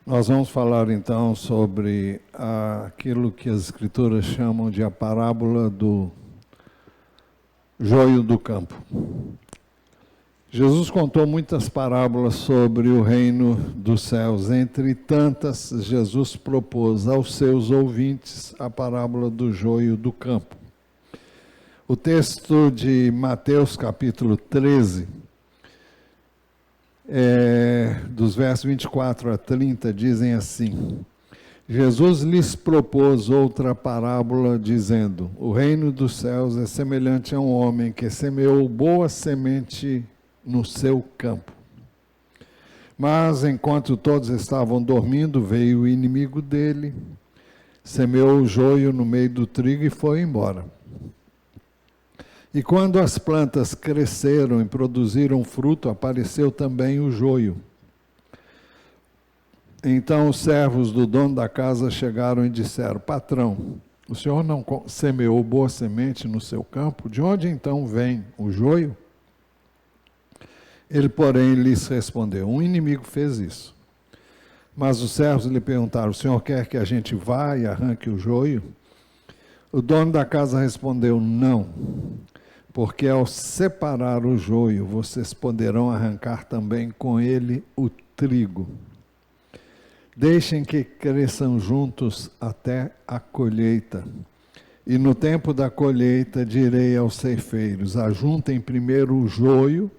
Nós vamos falar então sobre aquilo que as Escrituras chamam de a parábola do joio do campo. Jesus contou muitas parábolas sobre o reino dos céus. Entre tantas, Jesus propôs aos seus ouvintes a parábola do joio do campo. O texto de Mateus capítulo 13, dos versos 24 a 30, dizem assim: Jesus lhes propôs outra parábola, dizendo: o reino dos céus é semelhante a um homem que semeou boa semente no seu campo. Mas, enquanto todos estavam dormindo, veio o inimigo dele, semeou o joio no meio do trigo e foi embora. E quando as plantas cresceram e produziram fruto, apareceu também o joio. Então os servos do dono da casa chegaram e disseram: patrão, o senhor não semeou boa semente no seu campo? De onde então vem o joio? Ele, porém, lhes respondeu: um inimigo fez isso. Mas os servos lhe perguntaram: o senhor quer que a gente vá e arranque o joio? O dono da casa respondeu: não, porque ao separar o joio, vocês poderão arrancar também com ele o trigo. Deixem que cresçam juntos até a colheita. E no tempo da colheita direi aos ceifeiros: ajuntem primeiro o joio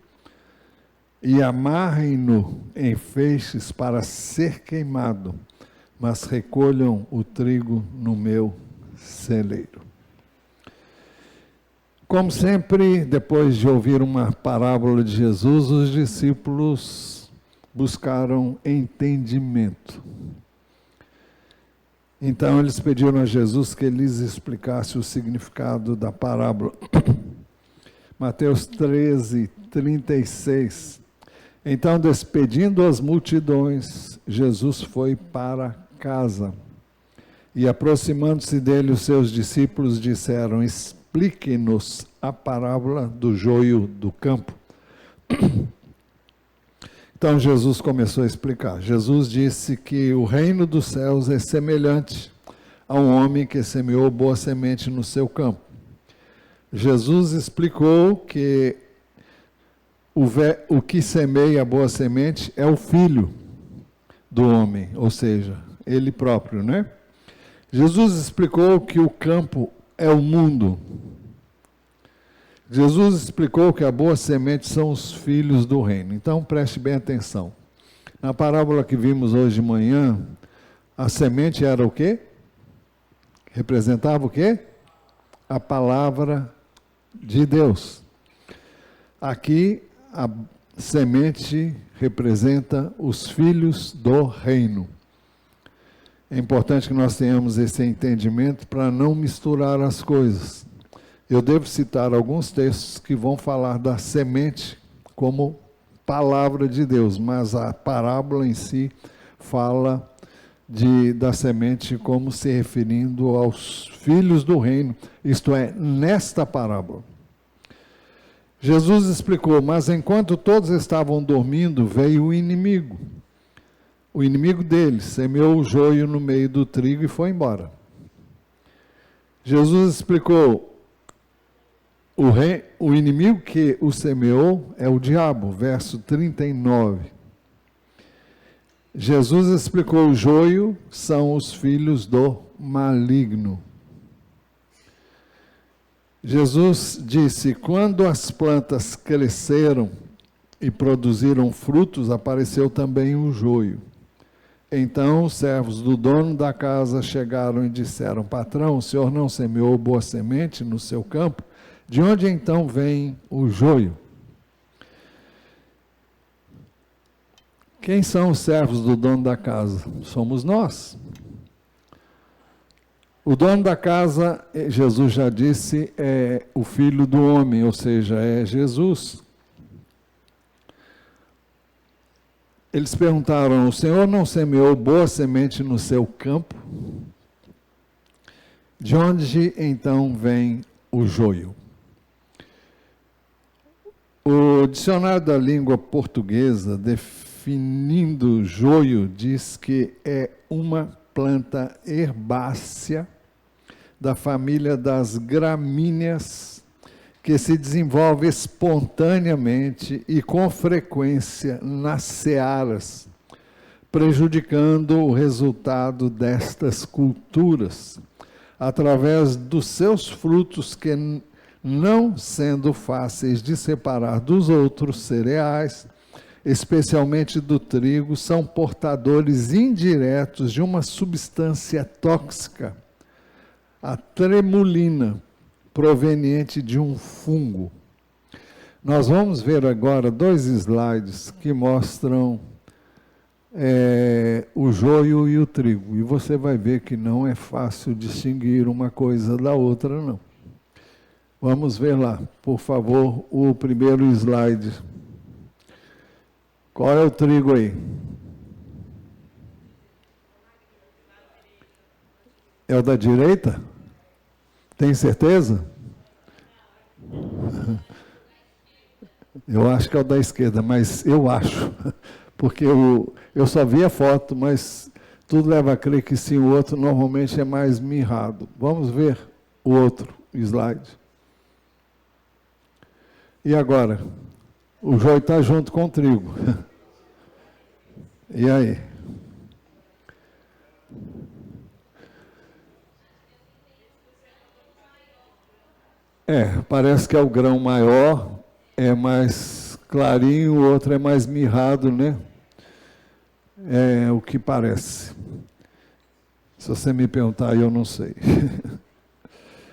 e amarrem-no em feixes para ser queimado, mas recolham o trigo no meu celeiro. Como sempre, depois de ouvir uma parábola de Jesus, os discípulos buscaram entendimento. Então eles pediram a Jesus que ele lhes explicasse o significado da parábola. Mateus 13, 36. Então, despedindo as multidões, Jesus foi para casa. E aproximando-se dele, os seus discípulos disseram: explique-nos a parábola do joio do campo. Então Jesus começou a explicar. Jesus disse que o reino dos céus é semelhante a um homem que semeou boa semente no seu campo. Jesus explicou que o que semeia a boa semente é o filho do homem, ou seja, ele próprio, né? Jesus explicou que o campo é o mundo. Jesus explicou que a boa semente são os filhos do reino. Então preste bem atenção. Na parábola que vimos hoje de manhã, a semente era o quê? Representava o quê? A palavra de Deus. Aqui a semente representa os filhos do reino. É importante que nós tenhamos esse entendimento para não misturar as coisas. Eu devo citar alguns textos que vão falar da semente como palavra de Deus, mas a parábola em si fala da semente como se referindo aos filhos do reino, isto é, nesta parábola. Jesus explicou: mas enquanto todos estavam dormindo, veio o inimigo. O inimigo deles semeou o joio no meio do trigo e foi embora. Jesus explicou: o inimigo que o semeou é o diabo, verso 39. Jesus explicou: o joio são os filhos do maligno. Jesus disse: quando as plantas cresceram e produziram frutos, apareceu também o joio. Então os servos do dono da casa chegaram e disseram: patrão, o senhor não semeou boa semente no seu campo? De onde então vem o joio? Quem são os servos do dono da casa? Somos nós. O dono da casa, Jesus já disse, é o filho do homem, ou seja, é Jesus. Eles perguntaram: o senhor não semeou boa semente no seu campo? De onde então vem o joio? O dicionário da língua portuguesa definindo o joio, diz que é uma planta herbácea da família das gramíneas, que se desenvolve espontaneamente e com frequência nas searas, prejudicando o resultado destas culturas, através dos seus frutos que, não sendo fáceis de separar dos outros cereais, especialmente do trigo, são portadores indiretos de uma substância tóxica, a tremulina, proveniente de um fungo. Nós vamos ver agora 2 slides que mostram o joio e o trigo. E você vai ver que não é fácil distinguir uma coisa da outra, não. Vamos ver lá, por favor, o primeiro slide. Qual é o trigo aí? É o da direita? Tem certeza? Eu acho que é o da esquerda, mas eu acho, porque eu só vi a foto, mas tudo leva a crer que sim, o outro normalmente é mais mirrado. Vamos ver o outro slide. E agora? O joio está junto com o trigo. E aí? Parece que é o grão maior, é mais clarinho, o outro é mais mirrado, né? É o que parece. Se você me perguntar, eu não sei.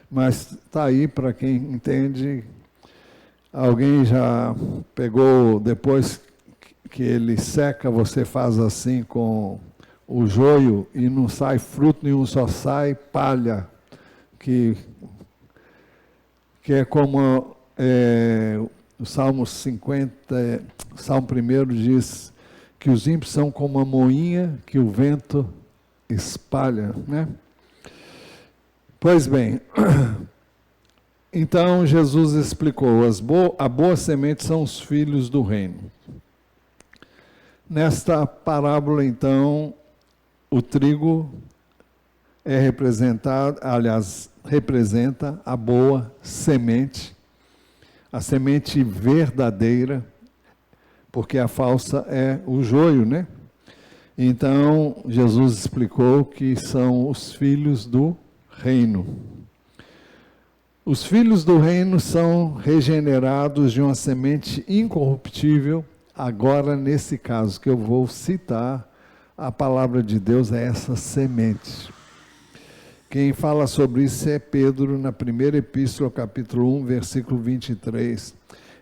Mas está aí para quem entende. Alguém já pegou, depois que ele seca, você faz assim com o joio e não sai fruto nenhum, só sai palha, que é como o Salmo 50, Salmo 1 diz que os ímpios são como a moinha que o vento espalha, né? Pois bem, então Jesus explicou, a boa semente são os filhos do reino. Nesta parábola, então, o trigo é representado, aliás, representa a boa semente, a semente verdadeira, porque a falsa é o joio, né? Então, Jesus explicou que são os filhos do reino. Os filhos do reino são regenerados de uma semente incorruptível. Agora, nesse caso que eu vou citar, a palavra de Deus é essa semente. Quem fala sobre isso é Pedro, na primeira epístola, capítulo 1, versículo 23.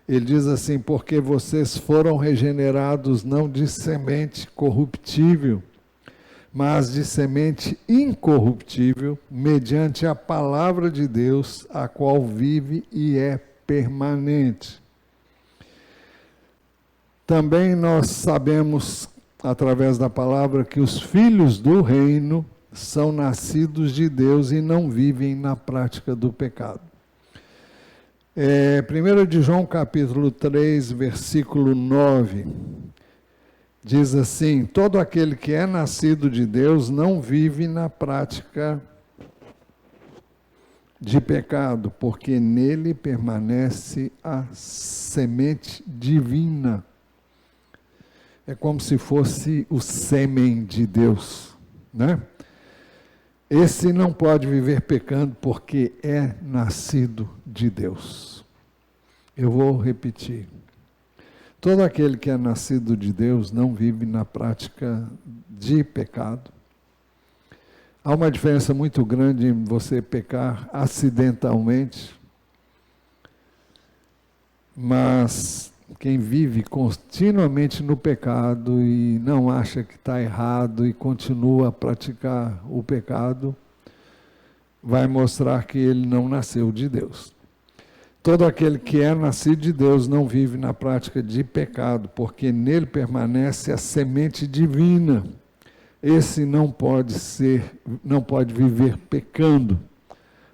Ele diz assim, porque vocês foram regenerados não de semente corruptível, mas de semente incorruptível, mediante a palavra de Deus, a qual vive e é permanente. Também nós sabemos, através da palavra, que os filhos do reino são nascidos de Deus e não vivem na prática do pecado. 1 de João capítulo 3, versículo 9, diz assim, todo aquele que é nascido de Deus não vive na prática de pecado, porque nele permanece a semente divina. É como se fosse o sêmen de Deus, né? Esse não pode viver pecando porque é nascido de Deus. Eu vou repetir. Todo aquele que é nascido de Deus não vive na prática de pecado. Há uma diferença muito grande em você pecar acidentalmente, mas quem vive continuamente no pecado e não acha que está errado e continua a praticar o pecado, vai mostrar que ele não nasceu de Deus. Todo aquele que é nascido de Deus não vive na prática de pecado, porque nele permanece a semente divina. Esse não pode viver pecando,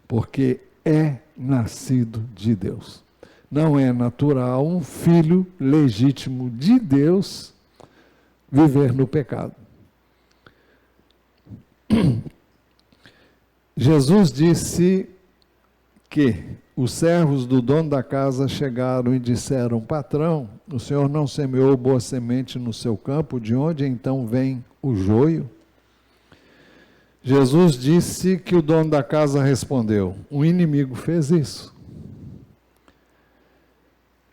porque é nascido de Deus. Não é natural um filho legítimo de Deus viver no pecado. Jesus disse que os servos do dono da casa chegaram e disseram: patrão, o senhor não semeou boa semente no seu campo, de onde então vem o joio? Jesus disse que o dono da casa respondeu: um inimigo fez isso.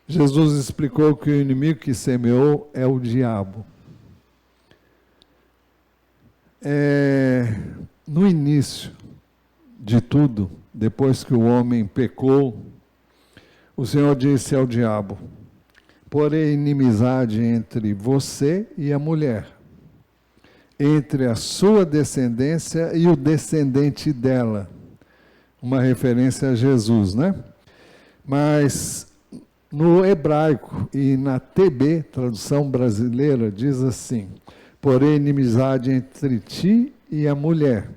Jesus explicou que o inimigo que semeou é o diabo. No início de tudo, depois que o homem pecou, o Senhor disse ao diabo: porém inimizade entre você e a mulher, entre a sua descendência e o descendente dela. Uma referência a Jesus, né? Mas no hebraico e na TB, tradução brasileira, diz assim: porém inimizade entre ti e a mulher,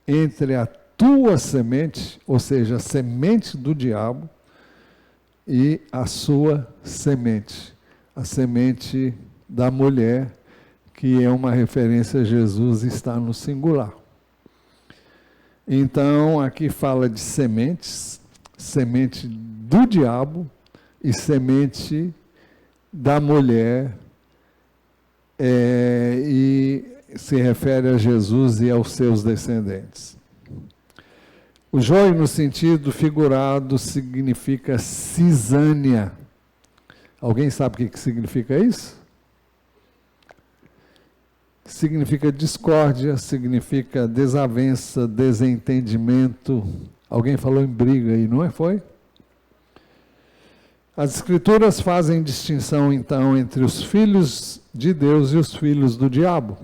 entre a tua semente, ou seja, a semente do diabo, e a sua semente, a semente da mulher, que é uma referência a Jesus, está no singular. Então, aqui fala de sementes, semente do diabo e semente da mulher, e se refere a Jesus e aos seus descendentes. O joio, no sentido figurado, significa cisânia. Alguém sabe o que significa isso? Significa discórdia, significa desavença, desentendimento. Alguém falou em briga aí, não é? Foi? As Escrituras fazem distinção, então, entre os filhos de Deus e os filhos do diabo.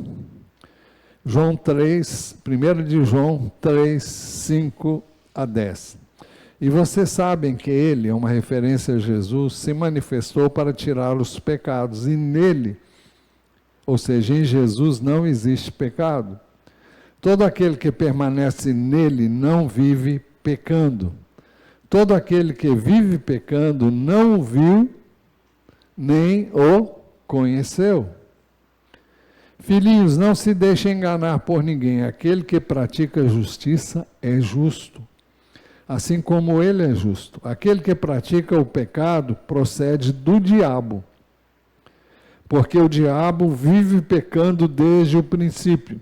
João 3, 1 de João 3, 5 a 10. E vocês sabem que ele, é uma referência a Jesus, se manifestou para tirar os pecados, e nele, ou seja, em Jesus não existe pecado. Todo aquele que permanece nele não vive pecando. Todo aquele que vive pecando não o viu, nem o conheceu. Filhinhos, não se deixem enganar por ninguém. Aquele que pratica justiça é justo, assim como ele é justo. Aquele que pratica o pecado procede do diabo, porque o diabo vive pecando desde o princípio.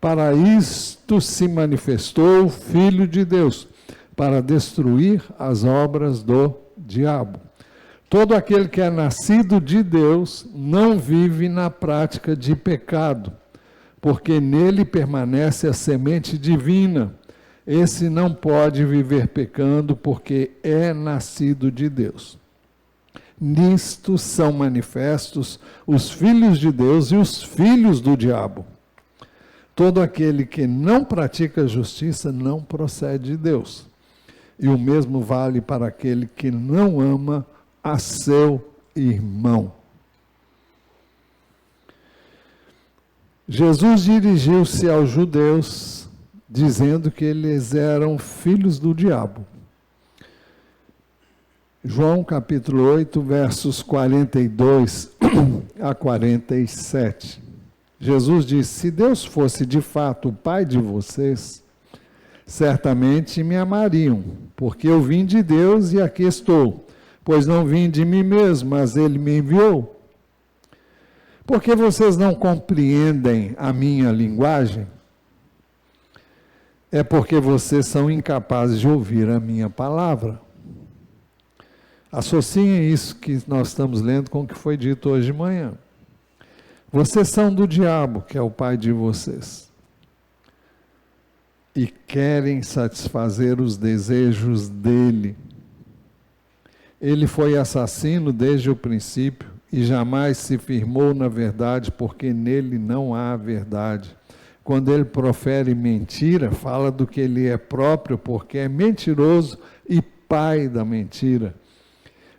Para isto se manifestou o Filho de Deus, para destruir as obras do diabo. Todo aquele que é nascido de Deus não vive na prática de pecado, porque nele permanece a semente divina. Esse não pode viver pecando, porque é nascido de Deus. Nisto são manifestos os filhos de Deus e os filhos do diabo. Todo aquele que não pratica justiça não procede de Deus. E o mesmo vale para aquele que não ama a seu irmão. Jesus dirigiu-se aos judeus, dizendo que eles eram filhos do diabo. João capítulo 8, versos 42 a 47. Jesus disse: se Deus fosse de fato o Pai de vocês, certamente me amariam, porque eu vim de Deus e aqui estou. Pois não vim de mim mesmo, mas ele me enviou. Porque vocês não compreendem a minha linguagem? É porque vocês são incapazes de ouvir a minha palavra. Associem isso que nós estamos lendo com o que foi dito hoje de manhã. Vocês são do diabo, que é o pai de vocês, e querem satisfazer os desejos dele. Ele foi assassino desde o princípio e jamais se firmou na verdade, porque nele não há verdade. Quando ele profere mentira, fala do que ele é próprio, porque é mentiroso e pai da mentira.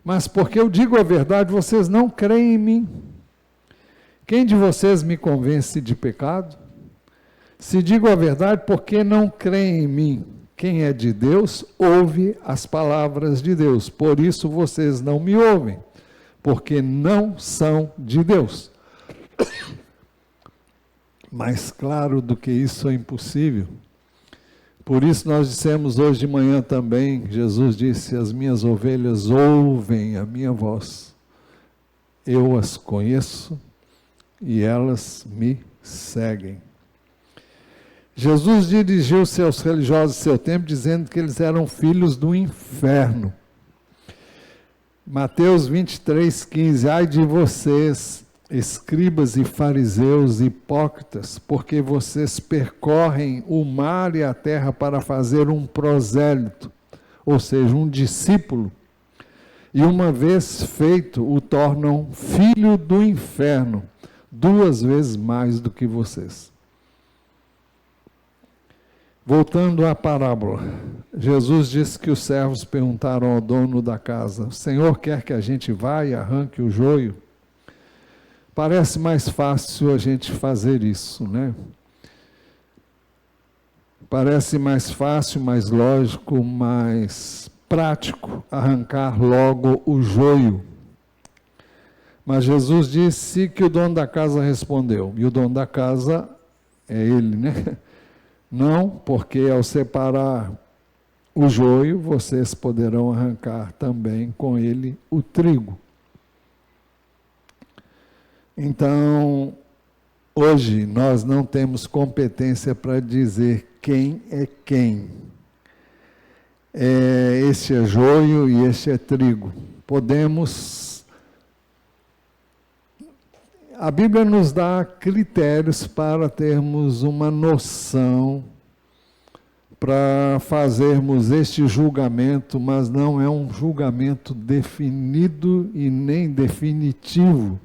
Mas porque eu digo a verdade, vocês não creem em mim. Quem de vocês me convence de pecado? Se digo a verdade, por que não creem em mim? Quem é de Deus, ouve as palavras de Deus. Por isso vocês não me ouvem, porque não são de Deus. Mais claro do que isso é impossível. Por isso nós dissemos hoje de manhã também, Jesus disse, as minhas ovelhas ouvem a minha voz. Eu as conheço e elas me seguem. Jesus dirigiu-se aos religiosos do seu tempo, dizendo que eles eram filhos do inferno. Mateus 23:15, ai de vocês, escribas e fariseus hipócritas, porque vocês percorrem o mar e a terra para fazer um prosélito, ou seja, um discípulo, e uma vez feito, o tornam filho do inferno, 2 vezes mais do que vocês. Voltando à parábola, Jesus disse que os servos perguntaram ao dono da casa, o Senhor quer que a gente vá e arranque o joio? Parece mais fácil a gente fazer isso, né? Parece mais fácil, mais lógico, mais prático arrancar logo o joio. Mas Jesus disse que o dono da casa respondeu, e o dono da casa é ele, né? Não, porque ao separar o joio, vocês poderão arrancar também com ele o trigo. Então, hoje nós não temos competência para dizer quem é quem. Este é joio e este é trigo. A Bíblia nos dá critérios para termos uma noção, para fazermos este julgamento, mas não é um julgamento definido e nem definitivo.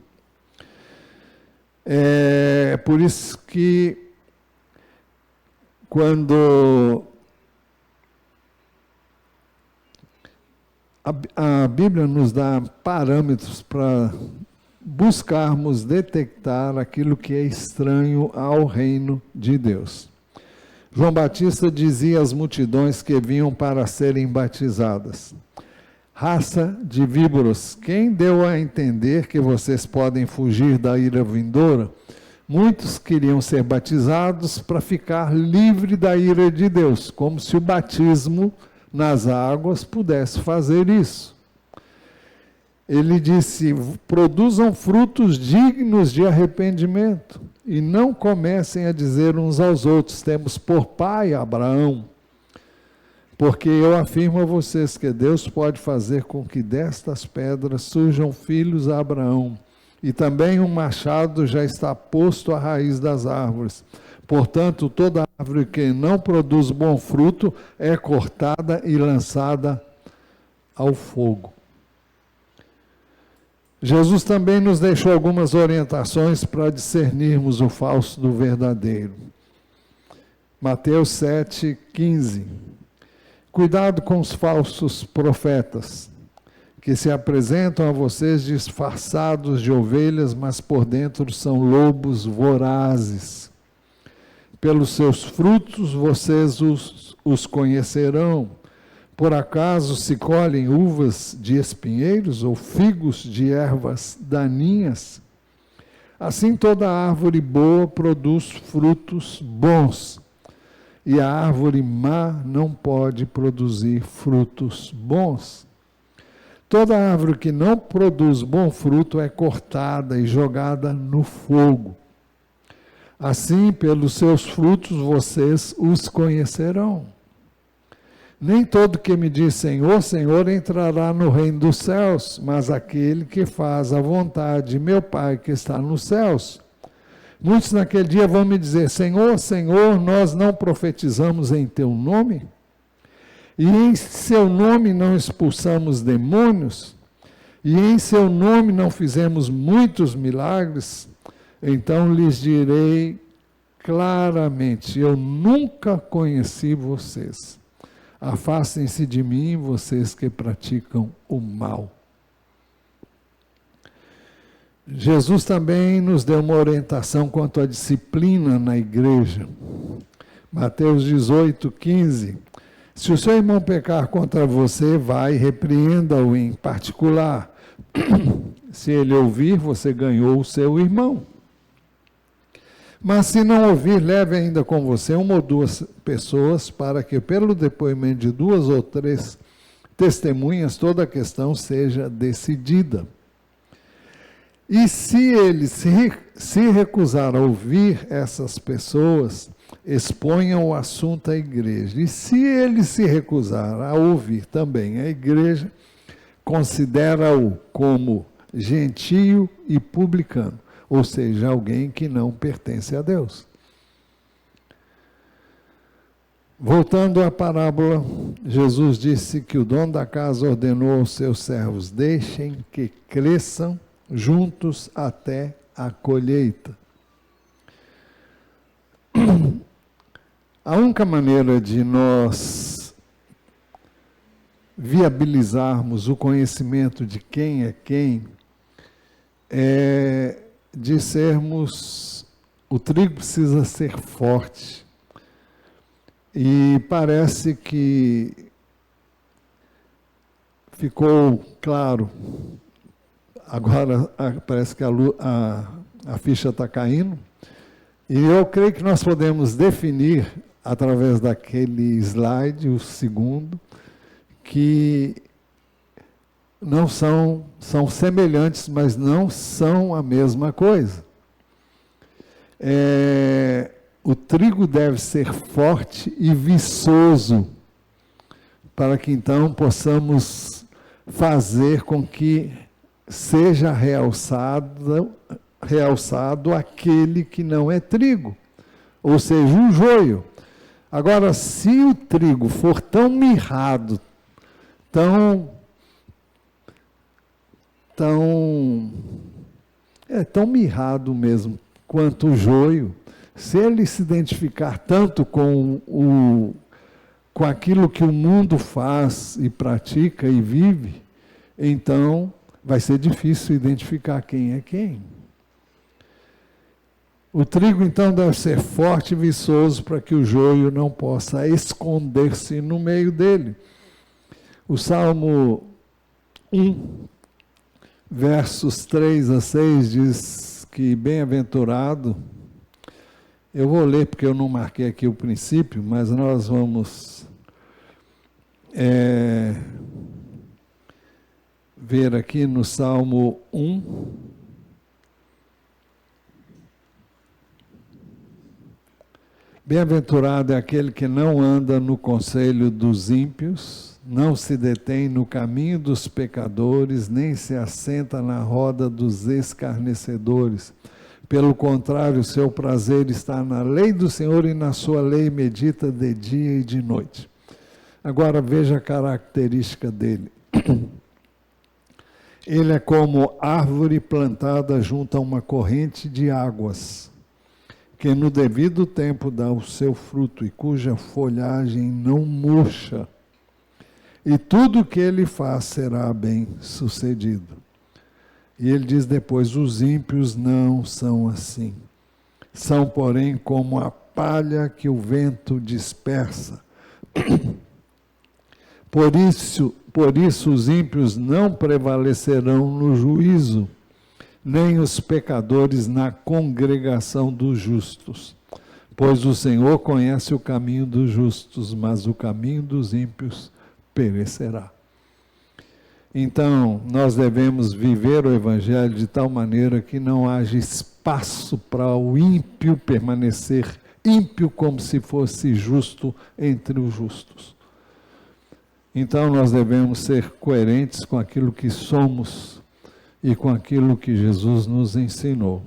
É por isso que quando a Bíblia nos dá parâmetros para buscarmos detectar aquilo que é estranho ao reino de Deus. João Batista dizia às multidões que vinham para serem batizadas: raça de víboras, quem deu a entender que vocês podem fugir da ira vindoura? Muitos queriam ser batizados para ficar livre da ira de Deus, como se o batismo nas águas pudesse fazer isso. Ele disse, produzam frutos dignos de arrependimento e não comecem a dizer uns aos outros, temos por pai Abraão. Porque eu afirmo a vocês que Deus pode fazer com que destas pedras surjam filhos a Abraão. E também um machado já está posto à raiz das árvores. Portanto, toda árvore que não produz bom fruto é cortada e lançada ao fogo. Jesus também nos deixou algumas orientações para discernirmos o falso do verdadeiro. Mateus 7:15. Cuidado com os falsos profetas, que se apresentam a vocês disfarçados de ovelhas, mas por dentro são lobos vorazes. Pelos seus frutos vocês os conhecerão. Por acaso se colhem uvas de espinheiros ou figos de ervas daninhas? Assim toda árvore boa produz frutos bons, e a árvore má não pode produzir frutos bons. Toda árvore que não produz bom fruto é cortada e jogada no fogo. Assim, pelos seus frutos vocês os conhecerão. Nem todo que me diz Senhor, Senhor entrará no reino dos céus, mas aquele que faz a vontade de meu Pai que está nos céus. Muitos naquele dia vão me dizer, Senhor, Senhor, nós não profetizamos em teu nome? E em seu nome não expulsamos demônios? E em seu nome não fizemos muitos milagres? Então lhes direi claramente, eu nunca conheci vocês. Afastem-se de mim, vocês que praticam o mal. Jesus também nos deu uma orientação quanto à disciplina na igreja. Mateus 18:15. Se o seu irmão pecar contra você, vai e repreenda-o em particular. Se ele ouvir, você ganhou o seu irmão. Mas se não ouvir, leve ainda com você uma ou duas pessoas, para que pelo depoimento de 2 ou 3 testemunhas toda a questão seja decidida. E se ele se recusar a ouvir essas pessoas, exponham o assunto à igreja. E se ele se recusar a ouvir também a igreja, considera-o como gentio e publicano, ou seja, alguém que não pertence a Deus. Voltando à parábola, Jesus disse que o dono da casa ordenou aos seus servos: deixem que cresçam juntos até a colheita. A única maneira de nós viabilizarmos o conhecimento de quem é de sermos, o trigo precisa ser forte. E parece que ficou claro, agora parece que a ficha está caindo, e eu creio que nós podemos definir, através daquele slide, o segundo, que não são semelhantes, mas não são a mesma coisa. O trigo deve ser forte e viçoso, para que então possamos fazer com que seja realçado aquele que não é trigo, ou seja, o joio. Agora, se o trigo for tão mirrado, tão mirrado mesmo, quanto o joio, se ele se identificar tanto com aquilo que o mundo faz e pratica e vive, então vai ser difícil identificar quem é quem. O trigo, então, deve ser forte e viçoso para que o joio não possa esconder-se no meio dele. O Salmo 1, versos 3 a 6, diz que bem-aventurado, eu vou ler porque eu não marquei aqui o princípio, mas nós vamos ver aqui no Salmo 1, bem-aventurado é aquele que não anda no conselho dos ímpios, não se detém no caminho dos pecadores, nem se assenta na roda dos escarnecedores. Pelo contrário, o seu prazer está na lei do Senhor e na sua lei medita de dia e de noite. Agora veja a característica dele. Ele é como árvore plantada junto a uma corrente de águas, que no devido tempo dá o seu fruto e cuja folhagem não murcha. E tudo que ele faz será bem sucedido. E ele diz depois: os ímpios não são assim. São, porém, como a palha que o vento dispersa. Por isso os ímpios não prevalecerão no juízo, nem os pecadores na congregação dos justos. Pois o Senhor conhece o caminho dos justos, mas o caminho dos ímpios perecerá. Então, nós devemos viver o Evangelho de tal maneira que não haja espaço para o ímpio permanecer ímpio como se fosse justo entre os justos. Então, nós devemos ser coerentes com aquilo que somos e com aquilo que Jesus nos ensinou.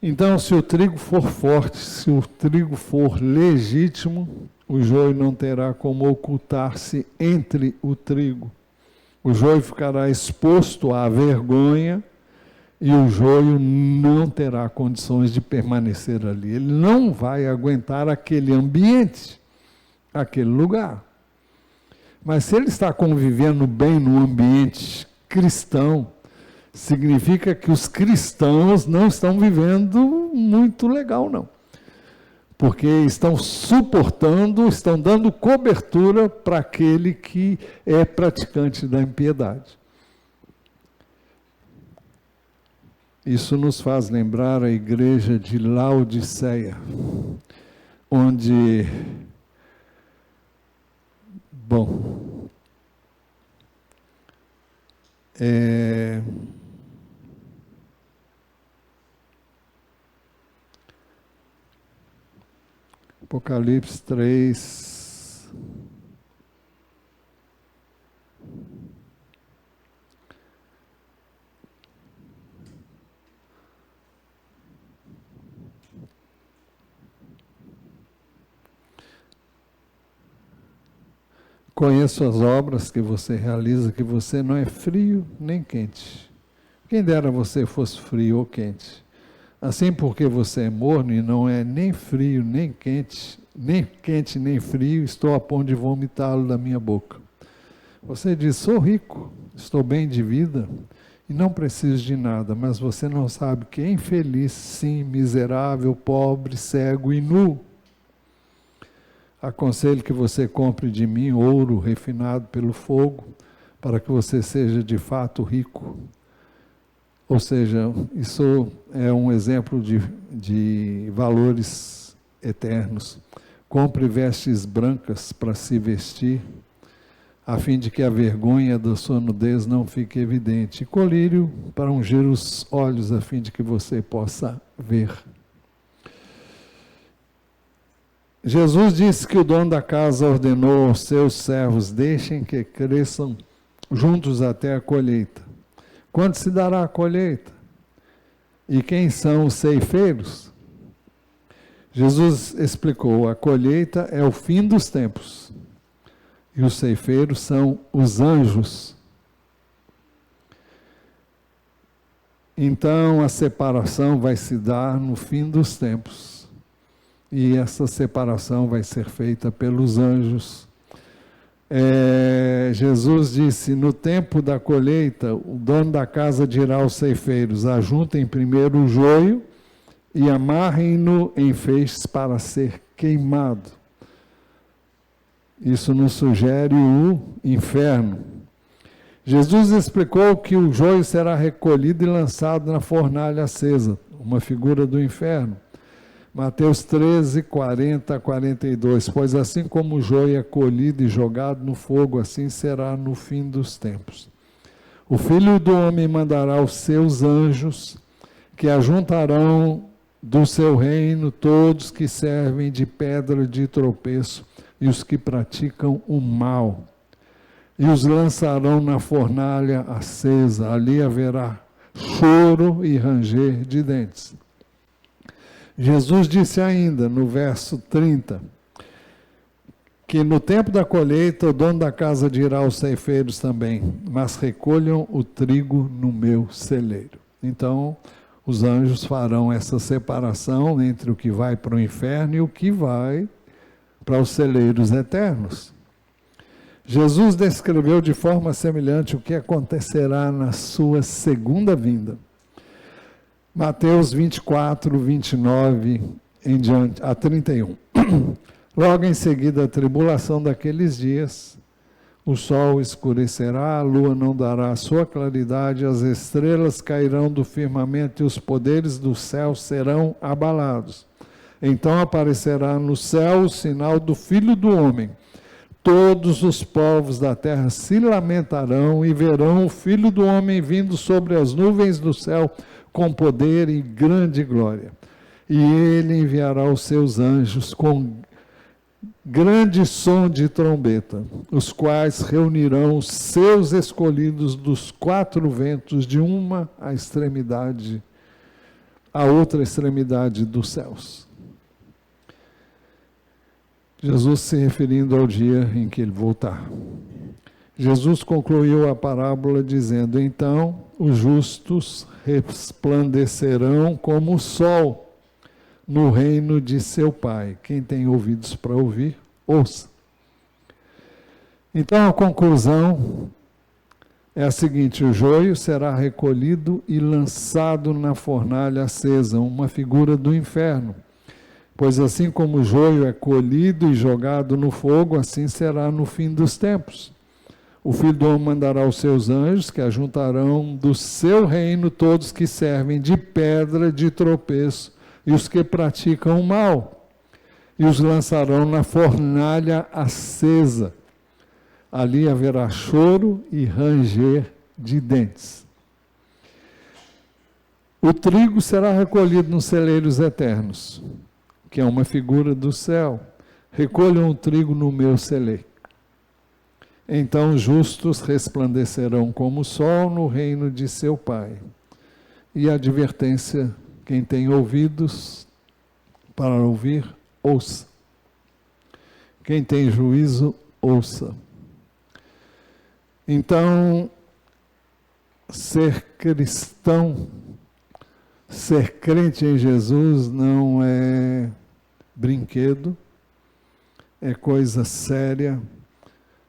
Então, se o trigo for forte, se o trigo for legítimo, o joio não terá como ocultar-se entre o trigo. O joio ficará exposto à vergonha e o joio não terá condições de permanecer ali. Ele não vai aguentar aquele ambiente, aquele lugar. Mas se ele está convivendo bem no ambiente cristão, significa que os cristãos não estão vivendo muito legal, não. Porque estão suportando, estão dando cobertura para aquele que é praticante da impiedade. Isso nos faz lembrar a igreja de Laodiceia, onde, bom, Apocalipse 3, conheço as obras que você realiza, que você não é frio nem quente. Quem dera você fosse frio ou quente. Assim, porque você é morno e não é nem frio nem quente nem frio, estou a ponto de vomitá-lo da minha boca. Você diz, sou rico, estou bem de vida e não preciso de nada, mas você não sabe que é infeliz, sim, miserável, pobre, cego e nu. Aconselho que você compre de mim ouro refinado pelo fogo, para que você seja de fato rico. Ou seja, isso é um exemplo de valores eternos. Compre vestes brancas para se vestir, a fim de que a vergonha da sua nudez não fique evidente. E colírio para ungir os olhos, a fim de que você possa ver. Jesus disse que o dono da casa ordenou aos seus servos, deixem que cresçam juntos até a colheita. Quando se dará a colheita? E quem são os ceifeiros? Jesus explicou, a colheita é o fim dos tempos. E os ceifeiros são os anjos. Então a separação vai se dar no fim dos tempos. E essa separação vai ser feita pelos anjos. Jesus disse, no tempo da colheita, o dono da casa dirá aos ceifeiros, ajuntem primeiro o joio e amarrem-no em feixes para ser queimado. Isso nos sugere o inferno. Jesus explicou que o joio será recolhido e lançado na fornalha acesa, uma figura do inferno. Mateus 13, 40 a 42, pois assim como o joio é colhido e jogado no fogo, assim será no fim dos tempos. O Filho do Homem mandará os seus anjos, que ajuntarão do seu reino todos que servem de pedra de tropeço e os que praticam o mal, e os lançarão na fornalha acesa, ali haverá choro e ranger de dentes. Jesus disse ainda, no verso 30, que no tempo da colheita o dono da casa dirá aos ceifeiros também, mas recolham o trigo no meu celeiro. Então, os anjos farão essa separação entre o que vai para o inferno e o que vai para os celeiros eternos. Jesus descreveu de forma semelhante o que acontecerá na sua segunda vinda. Mateus 24, 29 em diante, a 31. Logo em seguida a tribulação daqueles dias, o sol escurecerá, a lua não dará a sua claridade, as estrelas cairão do firmamento e os poderes do céu serão abalados. Então aparecerá no céu o sinal do Filho do Homem. Todos os povos da terra se lamentarão e verão o Filho do Homem vindo sobre as nuvens do céu com poder e grande glória. E ele enviará os seus anjos com grande som de trombeta, os quais reunirão os seus escolhidos dos quatro ventos, de uma extremidade à outra extremidade dos céus. Jesus se referindo ao dia em que ele voltar. Jesus concluiu a parábola dizendo, então os justos resplandecerão como o sol no reino de seu Pai. Quem tem ouvidos para ouvir, ouça. Então a conclusão é a seguinte, o joio será recolhido e lançado na fornalha acesa, uma figura do inferno. Pois assim como o joio é colhido e jogado no fogo, assim será no fim dos tempos. O Filho do Homem mandará os seus anjos, que ajuntarão do seu reino todos que servem de pedra de tropeço e os que praticam o mal, e os lançarão na fornalha acesa. Ali haverá choro e ranger de dentes. O trigo será recolhido nos celeiros eternos, que é uma figura do céu. Recolham o trigo no meu celeiro. Então os justos resplandecerão como o sol no reino de seu Pai. E a advertência, quem tem ouvidos para ouvir, ouça. Quem tem juízo, ouça. Então, ser cristão, ser crente em Jesus não é brinquedo, é coisa séria,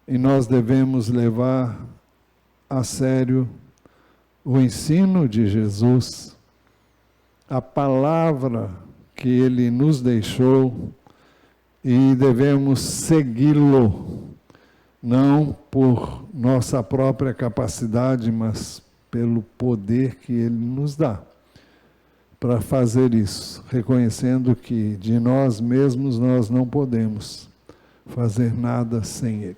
e nós devemos levar a sério o ensino de Jesus, a palavra que Ele nos deixou, e devemos segui-lo, não por nossa própria capacidade, mas pelo poder que Ele nos dá para fazer isso, reconhecendo que de nós mesmos nós não podemos fazer nada sem Ele.